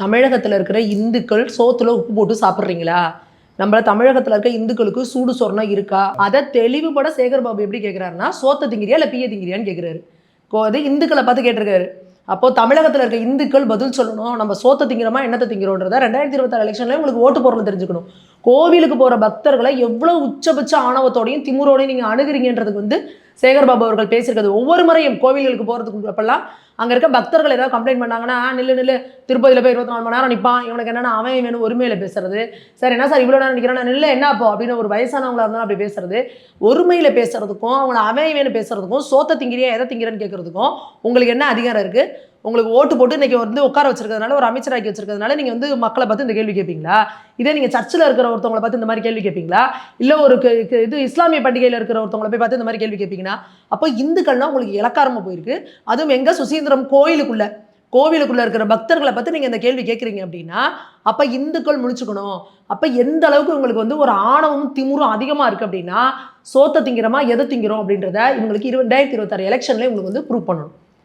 தமிழகத்துல இருக்கிற இந்துக்கள் சோத்துல உப்பு போட்டு சாப்பிட்றீங்களா? நம்ம தமிழகத்துல இருக்க இந்துக்களுக்கு சூடு சொரணம் இருக்கா? அதை தெளிவுபட சேகர் பாபு எப்படி கேட்கிறாருன்னா, சோத்த திங்கிறியா இல்ல பிய திங்கிறியான்னு கேட்கிறாரு. அது இந்துக்களை பார்த்து கேட்டிருக்காரு. அப்போ தமிழகத்துல இருக்க இந்துக்கள் பதில் சொல்லணும். நம்ம சோத்த திங்கிறோமா என்னத்தை திங்கிறோன்றத 2026 எலெக்ஷன்ல உங்களுக்கு ஓட்டு போடுறது தெரிஞ்சுக்கணும். கோவிலுக்கு போற பக்தர்களை எவ்வளவு உச்சபட்ச ஆணவத்தோடையும் திமுறோடையும் நீங்க அணுகுறீங்கன்றதுக்கு சேகர் பாபு அவர்கள் பேசியிருக்கிறது. ஒவ்வொரு முறையும் கோவில்களுக்கு போறதுக்கு அப்பெல்லாம் அங்க இருக்க பக்தர்கள் ஏதாவது கம்ப்ளைண்ட் பண்ணாங்கன்னா, நில்லு திருப்பதியில போய் 24 மணி நேரம் நிற்பான், இவனுக்கு என்னன்னா அவன் வேணும் ஒருமையில பேசுறது. சார் என்ன சார் இவ்வளோ நேரம் நிற்கிறான், நில்ல என்ன அப்போ அப்படின்னு ஒரு வயசானவங்களா இருந்தாலும் அப்படி பேசுறது. ஒருமையில பேசுறதுக்கும் அவங்கள அவன் வேணும் பேசுறதுக்கும் சோத்த திங்கிறியா எதை திங்கிறன்னு கேட்கறதுக்கும் உங்களுக்கு என்ன அதிகாரம் இருக்கு? உங்களுக்கு ஓட்டு போட்டு இன்னைக்கு உட்கார வச்சிருக்கிறதுனால, ஒரு அமைச்சராக்கி வச்சிருக்கிறதுனால நீங்க மக்களை பார்த்து இந்த கேள்வி கேட்பீங்களா? இதே நீங்க சர்ச்சில் இருக்கிற ஒருத்தவங்களை பார்த்து இந்த மாதிரி கேள்வி கேட்பீங்களா? இல்ல ஒரு இது இஸ்லாமிய பண்டிகையில் இருக்கிற ஒருத்தவங்களை போய் பார்த்து இந்த மாதிரி கேள்வி கேட்பீங்கன்னா, அப்போ இந்துக்கள்னா உங்களுக்கு இலக்காரமா போயிருக்கு. அதுவும் எங்க சுசீந்திரம் கோவிலுக்குள்ள இருக்கிற பக்தர்களை பார்த்து நீங்க இந்த கேள்வி கேட்குறீங்க அப்படின்னா, அப்ப இந்துக்கள் முழிச்சுக்கணும். அப்ப எந்த அளவுக்கு உங்களுக்கு ஒரு ஆணவமும் திமுறும் அதிகமா இருக்கு அப்படின்னா, சோத்த திங்கிறோமா எதை திங்கிறோம் அப்படின்றத இவங்களுக்கு 2026 எலெக்ஷன்ல உங்களுக்கு ப்ரூவ் பண்ணணும்.